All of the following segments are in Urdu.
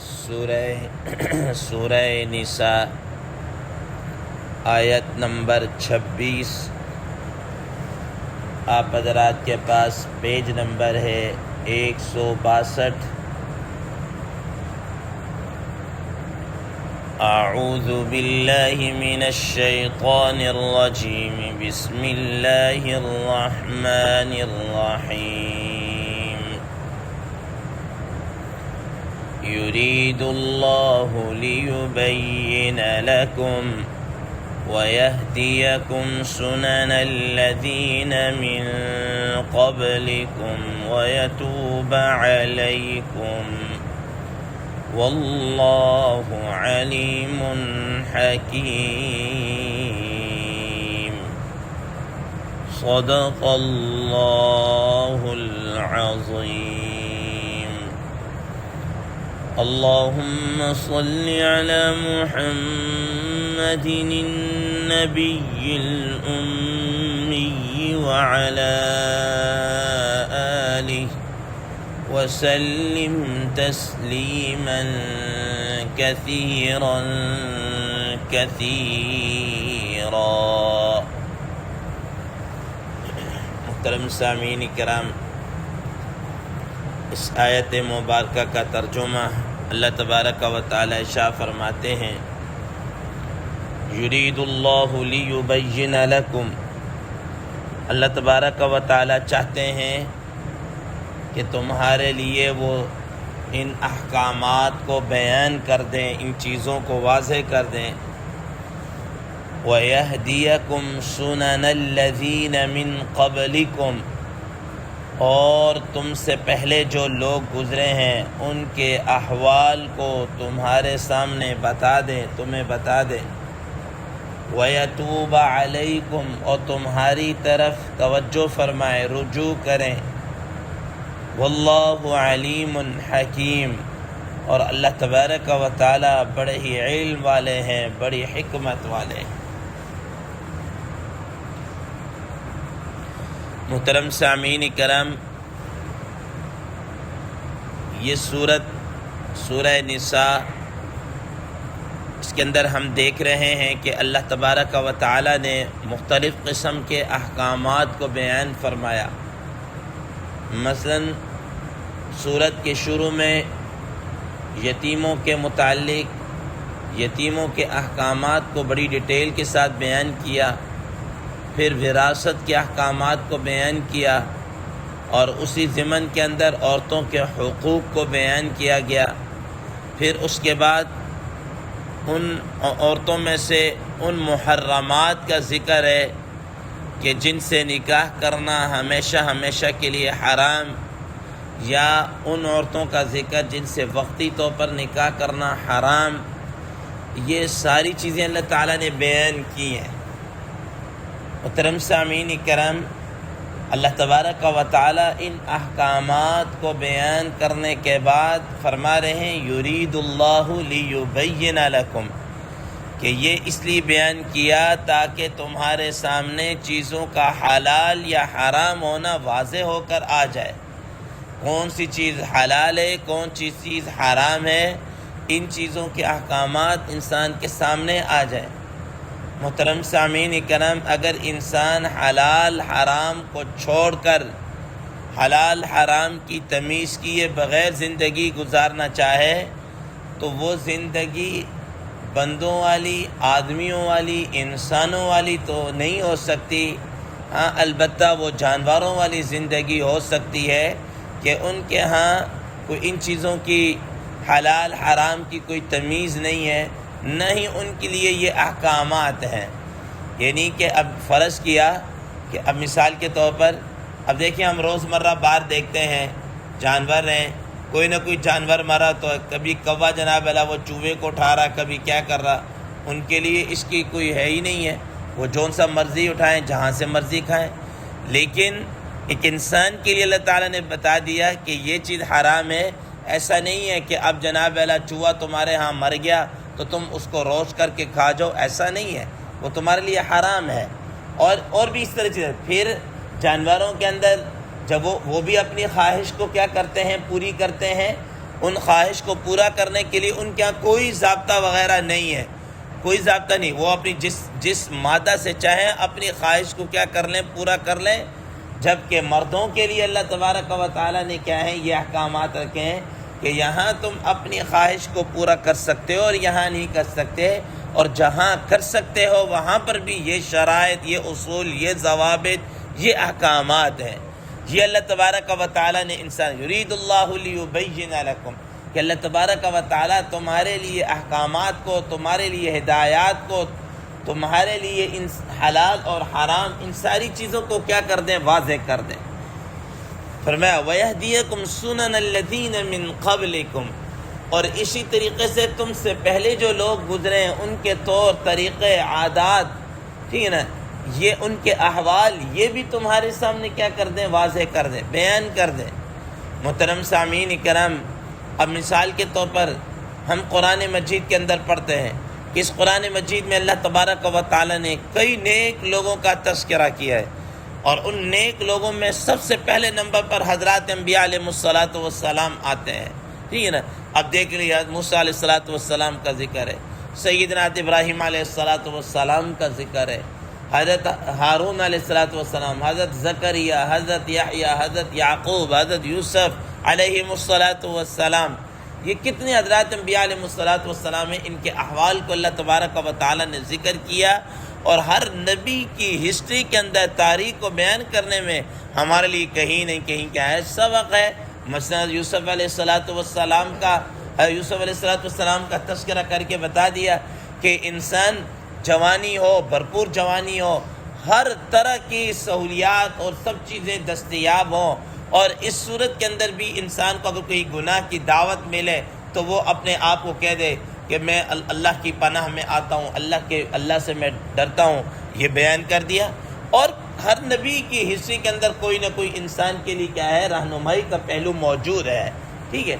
سورہ نساء آیت نمبر 26۔ آپ حضرات کے پاس پیج نمبر ہے 162۔ اعوذ باللہ من الشیطان الرجیم، بسم اللہ الرحمن الرحیم۔ یرید اللہ لیبین لکم وَيَهْدِيَكُمْ سُنَنَ الَّذِينَ مِن قَبْلِكُمْ وَيَتُوبَ عَلَيْكُمْ وَاللَّهُ عَلِيمٌ حَكِيمٌ۔ صدق اللہ العظیم۔ اللہم صل علی محمد النبی الأمی وعلى آلہ وسلم تسلیما کثیرا کثیرا۔ محترم سامعین کرام، اس آیت مبارکہ کا ترجمہ اللہ تبارک و تعالی ارشاد فرماتے ہیں، یرید اللہ لیبین لکم، اللہ تبارک و تعالی چاہتے ہیں کہ تمہارے لیے وہ ان احکامات کو بیان کر دیں، ان چیزوں کو واضح کر دیں۔ وَيَهْدِيَكُمْ سُنَنَ الَّذِينَ مِن قَبْلِكُمْ، اور تم سے پہلے جو لوگ گزرے ہیں ان کے احوال کو تمہارے سامنے بتا دیں، تمہیں بتا دیں۔ وَيَتُوبَ عَلَيْكُمْ، اور تمہاری طرف توجہ فرمائے، رجوع کریں۔ وَاللَّهُ عَلِيمٌ حَكِيمٌ، اور اللہ تبارک و تعالی بڑے ہی علم والے ہیں، بڑی حکمت والے ہیں۔ محترم سامعین کرام، یہ سورہ نساء، اس کے اندر ہم دیکھ رہے ہیں کہ اللہ تبارک و تعالی نے مختلف قسم کے احکامات کو بیان فرمایا۔ مثلا سورت کے شروع میں یتیموں کے متعلق یتیموں کے احکامات کو بڑی ڈیٹیل کے ساتھ بیان کیا، پھر وراثت کے احکامات کو بیان کیا، اور اسی ضمن کے اندر عورتوں کے حقوق کو بیان کیا گیا۔ پھر اس کے بعد ان عورتوں میں سے ان محرمات کا ذکر ہے کہ جن سے نکاح کرنا ہمیشہ ہمیشہ کے لیے حرام، یا ان عورتوں کا ذکر جن سے وقتی طور پر نکاح کرنا حرام۔ یہ ساری چیزیں اللہ تعالیٰ نے بیان کی ہیں۔ محترم سامعین کرام، اللہ تبارک و تعالی ان احکامات کو بیان کرنے کے بعد فرما رہے ہیں، یرید اللہ لیبین لکم، کہ یہ اس لیے بیان کیا تاکہ تمہارے سامنے چیزوں کا حلال یا حرام ہونا واضح ہو کر آ جائے۔ کون سی چیز حلال ہے، کون سی چیز حرام ہے، ان چیزوں کے احکامات انسان کے سامنے آ جائے۔ محترم سامعین کرام، اگر انسان حلال حرام کو چھوڑ کر حلال حرام کی تمیز کیے بغیر زندگی گزارنا چاہے تو وہ زندگی بندوں والی، آدمیوں والی، انسانوں والی تو نہیں ہو سکتی۔ ہاں، البتہ وہ جانوروں والی زندگی ہو سکتی ہے کہ ان کے ہاں کوئی ان چیزوں کی حلال حرام کی کوئی تمیز نہیں ہے، نہ ہی ان کے لیے یہ احکامات ہیں۔ یعنی کہ اب فرض کیا کہ اب مثال کے طور پر اب دیکھیں، ہم روزمرہ باہر دیکھتے ہیں جانور ہیں، کوئی نہ کوئی جانور مرا تو کبھی کوا جناب اللہ وہ چوہے کو اٹھا رہا، کبھی کیا کر رہا، ان کے لیے اس کی کوئی ہے ہی نہیں ہے، وہ جون سا مرضی اٹھائیں، جہاں سے مرضی کھائیں۔ لیکن ایک انسان کے لیے اللہ تعالیٰ نے بتا دیا کہ یہ چیز حرام ہے۔ ایسا نہیں ہے کہ اب جناب اللہ چوہا تمہارے ہاں مر گیا تو تم اس کو روسٹ کر کے کھا جاؤ، ایسا نہیں ہے، وہ تمہارے لیے حرام ہے۔ اور بھی اس طرح چیزیں پھر جانوروں کے اندر جب وہ بھی اپنی خواہش کو کیا کرتے ہیں، پوری کرتے ہیں، ان خواہش کو پورا کرنے کے لیے ان کے یہاں کوئی ضابطہ وغیرہ نہیں ہے، کوئی ضابطہ نہیں، وہ اپنی جس مادہ سے چاہیں اپنی خواہش کو کیا کر لیں، پورا کر لیں۔ جبکہ مردوں کے لیے اللہ تبارک و تعالیٰ نے کیا ہے یہ احکامات رکھے ہیں کہ یہاں تم اپنی خواہش کو پورا کر سکتے ہو اور یہاں نہیں کر سکتے، اور جہاں کر سکتے ہو وہاں پر بھی یہ شرائط، یہ اصول، یہ ضوابط، یہ احکامات ہیں۔ یہ اللہ تبارک و تعالیٰ نے انسان یرید اللہ لیبین لکم، کہ اللہ تبارک و تعالیٰ تمہارے لیے احکامات کو، تمہارے لیے ہدایات کو، تمہارے لیے ان حلال اور حرام ان ساری چیزوں کو کیا کر دیں، واضح کر دیں۔ فرمایا وَيَهْدِيَكُمْ سُنَنَ الَّذِينَ مِنْ قَبْلِكُمْ، اور اسی طریقے سے تم سے پہلے جو لوگ گزرے ہیں ان کے طور طریقے، عادات، ٹھیک ہے نا، یہ ان کے احوال، یہ بھی تمہارے سامنے کیا کر دیں، واضح کر دیں، بیان کر دیں۔ محترم سامعین کرام، اب مثال کے طور پر ہم قرآن مجید کے اندر پڑھتے ہیں کہ اس قرآن مجید میں اللہ تبارک و تعالیٰ نے کئی نیک لوگوں کا تذکرہ کیا ہے، اور ان نیک لوگوں میں سب سے پہلے نمبر پر حضرات انبیاء علیہ السلام آتے ہیں، ٹھیک ہے نا۔ اب دیکھ لیجیے موسیٰ علیہ السلام کا ذکر ہے، سیدنا ابراہیم علیہ السلام کا ذکر ہے، حضرت ہارون علیہ السلام، حضرت زکریا، حضرت یحییٰ، حضرت یعقوب، حضرت یوسف علیہ السلام، یہ کتنے حضرات انبیاء علیہ السلام ہیں، ان کے احوال کو اللہ تبارک و تعالیٰ نے ذکر کیا، اور ہر نبی کی ہسٹری کے اندر تاریخ کو بیان کرنے میں ہمارے لیے کہیں نہیں کہیں کیا ہے، سبق ہے۔ مثلا یوسف علیہ السلام کا تذکرہ کر کے بتا دیا کہ انسان جوانی ہو، بھرپور جوانی ہو، ہر طرح کی سہولیات اور سب چیزیں دستیاب ہوں، اور اس صورت کے اندر بھی انسان کو اگر کوئی گناہ کی دعوت ملے تو وہ اپنے آپ کو کہہ دے کہ میں اللہ کی پناہ میں آتا ہوں، اللہ سے میں ڈرتا ہوں، یہ بیان کر دیا۔ اور ہر نبی کی ہسٹری کے اندر کوئی نہ کوئی انسان کے لیے کیا ہے، رہنمائی کا پہلو موجود ہے، ٹھیک ہے۔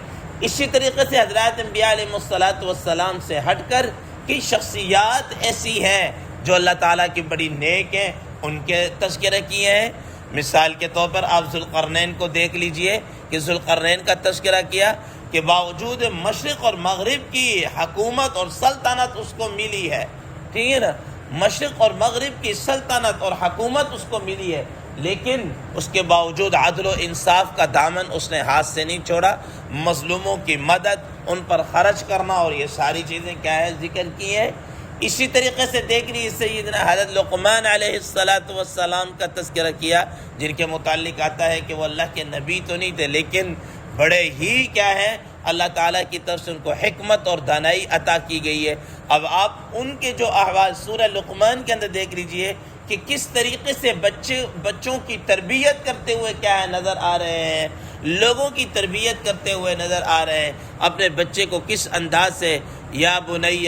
اسی طریقے سے حضرات انبیاء علیہ السلام سے ہٹ کر کی شخصیات ایسی ہیں جو اللہ تعالیٰ کی بڑی نیک ہیں، ان کے تذکرہ کیے ہیں۔ مثال کے طور پر آپ ذوالقرنین کو دیکھ لیجئے کہ ذوالقرنین کا تذکرہ کیا کہ باوجود مشرق اور مغرب کی حکومت اور سلطنت اس کو ملی ہے، ٹھیک ہے نا، مشرق اور مغرب کی سلطنت اور حکومت اس کو ملی ہے، لیکن اس کے باوجود عدل و انصاف کا دامن اس نے ہاتھ سے نہیں چھوڑا، مظلوموں کی مدد، ان پر خرچ کرنا، اور یہ ساری چیزیں کیا ہے، ذکر کی ہے۔ اسی طریقے سے دیکھ لیجیے سیدنا حضرت لقمان علیہ السلام کا تذکرہ کیا، جن کے متعلق آتا ہے کہ وہ اللہ کے نبی تو نہیں تھے لیکن بڑے ہی کیا ہے، اللہ تعالیٰ کی طرف سے ان کو حکمت اور دانائی عطا کی گئی ہے۔ اب آپ ان کے جو احوال سورہ لقمان کے اندر دیکھ لیجئے کہ کس طریقے سے بچوں کی تربیت کرتے ہوئے کیا ہے نظر آ رہے ہیں، لوگوں کی تربیت کرتے ہوئے نظر آ رہے ہیں، اپنے بچے کو کس انداز سے، یا بنی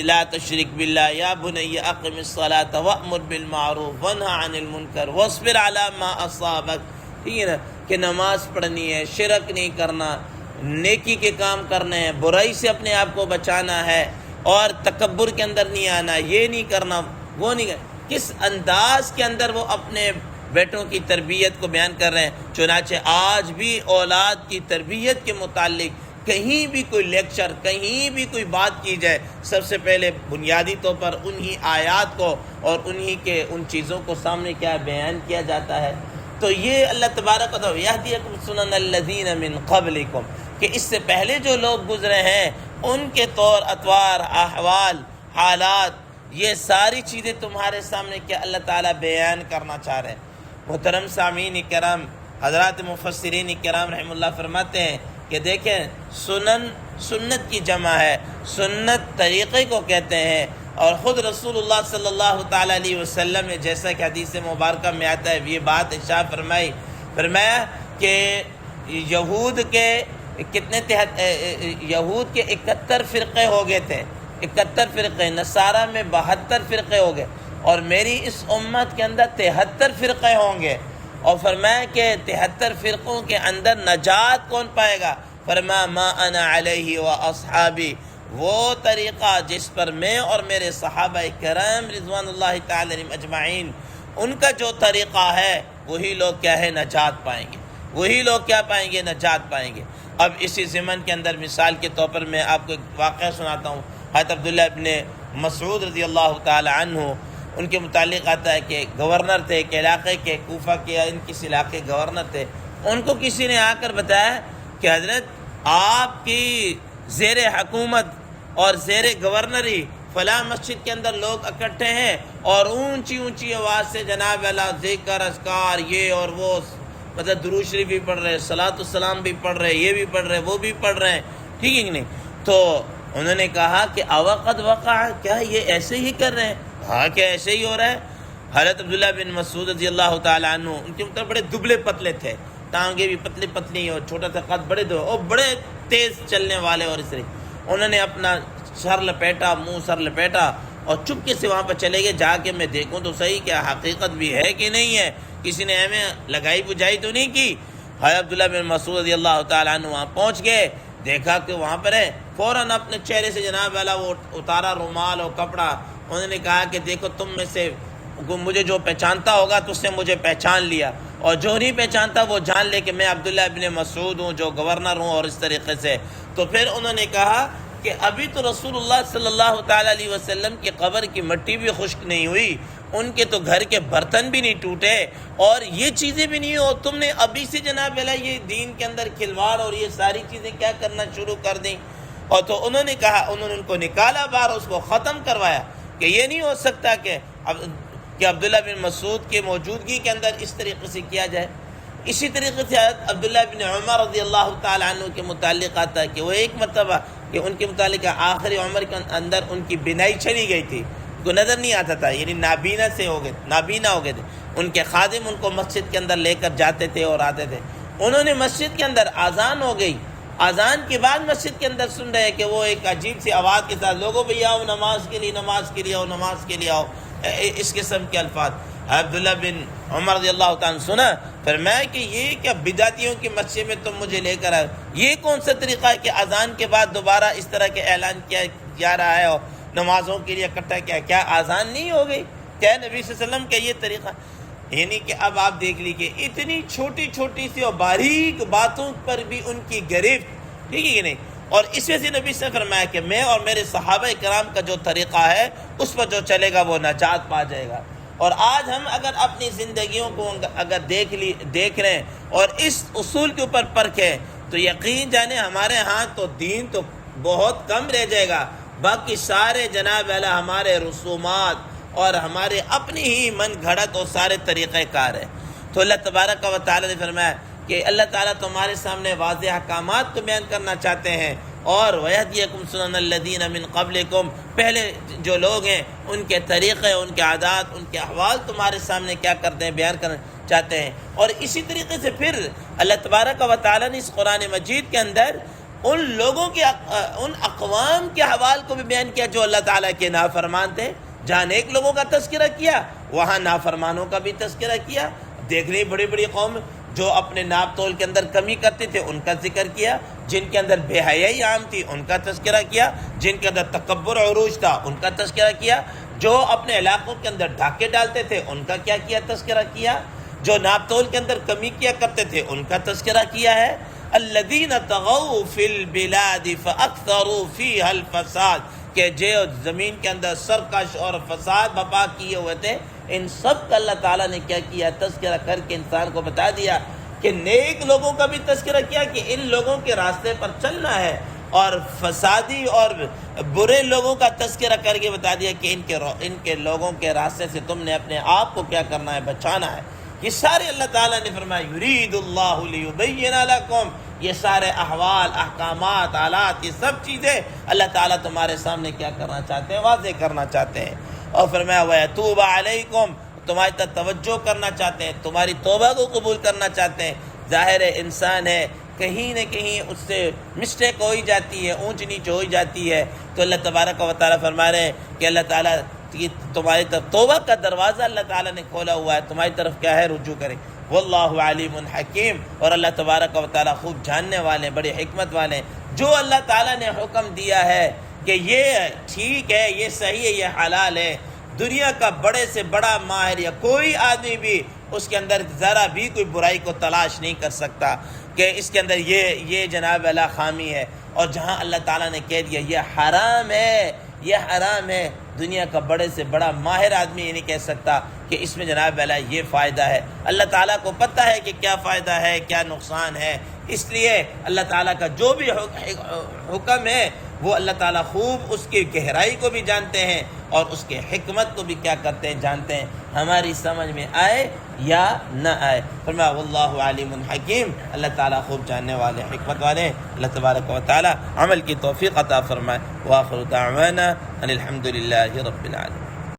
لا تشرک باللہ، یا بنی اقم الصلاۃ وامر بالمعروف وانہی عن المنکر واصبر علی ما اصابک، ٹھیک ہے نا، کہ نماز پڑھنی ہے، شرک نہیں کرنا، نیکی کے کام کرنے ہیں، برائی سے اپنے آپ کو بچانا ہے، اور تکبر کے اندر نہیں آنا، یہ نہیں کرنا، وہ نہیں کرنا۔ کس انداز کے اندر وہ اپنے بیٹوں کی تربیت کو بیان کر رہے ہیں۔ چنانچہ آج بھی اولاد کی تربیت کے متعلق کہیں بھی کوئی لیکچر، کہیں بھی کوئی بات کی جائے، سب سے پہلے بنیادی طور پر انہی آیات کو اور انہی کے ان چیزوں کو سامنے کیا بیان کیا جاتا ہے۔ تو یہ اللہ تبارک و تعالیٰ یہدیکم سنن الذین من قبلکم، کہ اس سے پہلے جو لوگ گزرے ہیں ان کے طور اطوار، احوال، حالات، یہ ساری چیزیں تمہارے سامنے کیا اللہ تعالیٰ بیان کرنا چاہ رہے ہیں۔ محترم سامعین کرام، حضرات مفسرین کرام رحم اللہ فرماتے ہیں کہ دیکھیں سنت کی جمع ہے، سنت طریقے کو کہتے ہیں، اور خود رسول اللہ صلی اللہ تعالیٰ علیہ وسلم نے جیسا کہ حدیث مبارکہ میں آتا ہے یہ بات ارشاد فرمایا کہ یہود کے 71 فرقے ہو گئے تھے، 71 فرقے، نصارہ میں 72 فرقے ہو گئے، اور میری اس امت کے اندر 73 فرقے ہوں گے، اور فرمایا کہ 73 فرقوں کے اندر نجات کون پائے گا؟ فرمایا ما انا علیہ و اصحابی، وہ طریقہ جس پر میں اور میرے صحابہ کرام رضوان اللہ تعالی علیہم اجمعین، ان کا جو طریقہ ہے وہی لوگ کیا ہے نجات پائیں گے۔ وہی لوگ کیا پائیں گے؟ نجات پائیں گے۔ اب اسی ضمن کے اندر مثال کے طور پر میں آپ کو ایک واقعہ سناتا ہوں۔ حضرت عبداللہ ابن مسعود رضی اللہ تعالی عنہ، ان کے متعلق آتا ہے کہ گورنر تھے ایک علاقے کے، کوفہ کے یا ان کسی علاقے کے گورنر تھے۔ ان کو کسی نے آ کر بتایا کہ حضرت آپ کی زیر حکومت اور زیر گورنری فلاں مسجد کے اندر لوگ اکٹھے ہیں اور اونچی اونچی آواز سے جناب اللہ ذکر اذکار یہ اور وہ، مطلب درود شریف بھی پڑھ رہے، صلاۃ السلام بھی پڑھ رہے، یہ بھی پڑھ رہے، وہ بھی پڑھ رہے ہیں، ٹھیک ہے کہ نہیں؟ تو انہوں نے کہا کہ اوقد وقع، کیا یہ ایسے ہی کر رہے ہیں؟ ہاں کیا ایسے ہی ہو رہا ہے؟ حضرت عبداللہ بن مسعود رضی اللہ تعالیٰ عنہ، ان کے مطلب بڑے دبلے پتلے تھے، ٹانگیں بھی پتلی پتلی اور چھوٹا سا قد، بڑے دو اور بڑے تیز چلنے والے، اور اس طرح انہوں نے اپنا سر لپیٹا، منہ سر لپیٹا اور چپکے سے وہاں پہ چلے گئے، جا کے میں دیکھوں تو صحیح کیا حقیقت بھی ہے کہ نہیں ہے، کسی نے ہمیں لگائی بجھائی تو نہیں کی۔ حضرت عبداللہ بن مسعود رضی اللہ تعالیٰ عنہ وہاں پہنچ گئے، دیکھا کہ وہاں پر ہے، فوراً اپنے چہرے سے جناب والا وہ اتارا رومال اور کپڑا، انہوں نے کہا کہ دیکھو تم میں سے مجھے جو پہچانتا ہوگا تو اس نے مجھے پہچان لیا، اور جو نہیں پہچانتا وہ جان لے کہ میں عبداللہ ابن مسعود ہوں جو گورنر ہوں، اور اس طریقے سے۔ تو پھر انہوں نے کہا کہ ابھی تو رسول اللہ صلی اللہ تعالیٰ علیہ وسلم کی قبر کی مٹی بھی خشک نہیں ہوئی، ان کے تو گھر کے برتن بھی نہیں ٹوٹے اور یہ چیزیں بھی نہیں ہو، تم نے ابھی سے جناب والا یہ دین کے اندر کھلواڑ اور یہ ساری چیزیں کیا کرنا شروع کر دیں۔ اور تو انہوں نے کہا، انہوں نے ان کو نکالا باہر، اس کو ختم کروایا کہ یہ نہیں ہو سکتا کہ عبداللہ بن مسعود کی موجودگی کے اندر اس طریقے سے کیا جائے۔ اسی طریقے سے عبداللہ بن عمر رضی اللہ تعالیٰ عنہ کے متعلق آتا ہے کہ وہ ایک مرتبہ کہ ان کے متعلق آخری عمر کے اندر ان کی بینائی چلی گئی تھی، ان کو نظر نہیں آتا تھا، یعنی نابینا ہو گئے تھے۔ ان کے خادم ان کو مسجد کے اندر لے کر جاتے تھے اور آتے تھے۔ انہوں نے مسجد کے اندر اذان ہو گئی، اذان کے بعد مسجد کے اندر سن رہے کہ وہ ایک عجیب سی آواز کے ساتھ لوگوں بھیا آؤ نماز کے لیے، نماز کے لیے آؤ، نماز کے لیے آؤ، اس قسم کے الفاظ۔ عبداللہ بن عمر رضی اللہ تعالیٰ عنہ سنا، فرمایا کہ یہ کیا بدعتیوں کی مسجد میں تم مجھے لے کر آئے، یہ کون سا طریقہ ہے کہ اذان کے بعد دوبارہ اس طرح کے اعلان کیا جا رہا ہے اور نمازوں کے لیے اکٹھا کیا اذان نہیں ہو گئی؟ کیا نبی صلی اللہ علیہ وسلم کا یہ طریقہ؟ یعنی کہ اب آپ دیکھ لیجیے اتنی چھوٹی چھوٹی سی اور باریک باتوں پر بھی ان کی گرفت، ٹھیک ہے کہ نہیں؟ اور اس وجہ سے نبی سے فرمایا کہ میں اور میرے صحابہ کرام کا جو طریقہ ہے اس پر جو چلے گا وہ نجات پا جائے گا۔ اور آج ہم اگر اپنی زندگیوں کو اگر دیکھ رہے ہیں اور اس اصول کے اوپر پرکھیں تو یقین جانے ہمارے ہاں تو دین تو بہت کم رہ جائے گا، باقی سارے جناب والا ہمارے رسومات اور ہمارے اپنی ہی من گھڑت اور سارے طریقہ کار ہیں۔ تو اللہ تبارک و تعالیٰ نے فرمایا کہ اللہ تعالیٰ تمہارے سامنے واضح احکامات کو بیان کرنا چاہتے ہیں، اور وَيَهْدِيَكُمْ سُنَنَ الَّذِينَ مِن قَبْلِكُمْ، پہلے جو لوگ ہیں ان کے طریقے، ان کے عادات، ان کے احوال تمہارے سامنے کیا کرتے ہیں، بیان کرنا چاہتے ہیں۔ اور اسی طریقے سے پھر اللہ تبارک و تعالیٰ نے اس قرآن مجید کے اندر ان لوگوں کے ان اقوام کے احوال کو بھی بیان کیا جو اللہ تعالیٰ کے نافرمان تھے۔ جہاں نیک لوگوں کا تذکرہ کیا وہاں نافرمانوں کا بھی تذکرہ کیا۔ دیکھ رہی بڑی بڑی قوم جو اپنے ناپ تول کے اندر کمی کرتے تھے ان کا ذکر کیا، جن کے اندر بے حیائی عام تھی ان کا تذکرہ کیا، جن کے اندر تکبر عروج تھا ان کا تذکرہ کیا، جو اپنے علاقوں کے اندر ڈھاکے ڈالتے تھے ان کا کیا تذکرہ کیا، جو ناپ تول کے اندر کمی کیا کرتے تھے ان کا تذکرہ کیا ہے۔ الذین طغوا فی البلاد فاکثروا فیہا الفساد، کہ جو زمین کے اندر سرکش اور فساد بپا کیے ہوئے تھے، ان سب کا اللہ تعالیٰ نے کیا کیا، تذکرہ کر کے انسان کو بتا دیا کہ نیک لوگوں کا بھی تذکرہ کیا کہ ان لوگوں کے راستے پر چلنا ہے، اور فسادی اور برے لوگوں کا تذکرہ کر کے بتا دیا کہ ان کے لوگوں کے راستے سے تم نے اپنے آپ کو کیا کرنا ہے، بچانا ہے۔ یہ سارے اللہ تعالیٰ نے فرمایا یرید اللہ لیبین لکم، یہ سارے احوال، احکامات، آلات، یہ سب چیزیں اللہ تعالیٰ تمہارے سامنے کیا کرنا چاہتے ہیں، واضح کرنا چاہتے ہیں۔ اور فرمایا وَيَتُوبَ عَلَيْكُمْ، تمہاری طرف توجہ کرنا چاہتے ہیں، تمہاری توبہ کو قبول کرنا چاہتے ہیں۔ ظاہر ہے انسان ہے، کہیں نہ کہیں اس سے مسٹیک ہو ہی جاتی ہے، اونچ نیچ ہو ہی جاتی ہے، تو اللہ تبارک و تعالیٰ فرما رہے ہیں کہ اللہ تعالیٰ تمہاری طرف توبہ کا دروازہ اللہ تعالیٰ نے کھولا ہوا ہے، تمہاری طرف کیا ہے، رجوع کریں۔ واللہ علیم حکیم، اور اللہ تبارک و تعالیٰ خوب جاننے والے، بڑی حکمت والے ہیں۔ جو اللہ تعالیٰ نے حکم دیا ہے کہ یہ ٹھیک ہے، یہ صحیح ہے، یہ حلال ہے، دنیا کا بڑے سے بڑا ماہر یا کوئی آدمی بھی اس کے اندر ذرا بھی کوئی برائی کو تلاش نہیں کر سکتا کہ اس کے اندر یہ جناب اللہ خامی ہے۔ اور جہاں اللہ تعالیٰ نے کہہ دیا یہ حرام ہے، یہ حرام ہے، دنیا کا بڑے سے بڑا ماہر آدمی یہ نہیں کہہ سکتا کہ اس میں جناب اللہ یہ فائدہ ہے۔ اللہ تعالیٰ کو پتہ ہے کہ کیا فائدہ ہے، کیا نقصان ہے، اس لیے اللہ تعالیٰ کا جو بھی حکم ہے وہ اللہ تعالیٰ خوب اس کی گہرائی کو بھی جانتے ہیں اور اس کے حکمت کو بھی کیا کرتے ہیں، جانتے ہیں، ہماری سمجھ میں آئے یا نہ آئے۔ فرمایا واللہ علیم حکیم، اللہ تعالیٰ خوب جاننے والے، حکمت والے ہیں۔ اللہ تبارک و تعالیٰ عمل کی توفیق عطا فرمائے۔ وآخر دعوانا ان الحمد للہ رب العالمین۔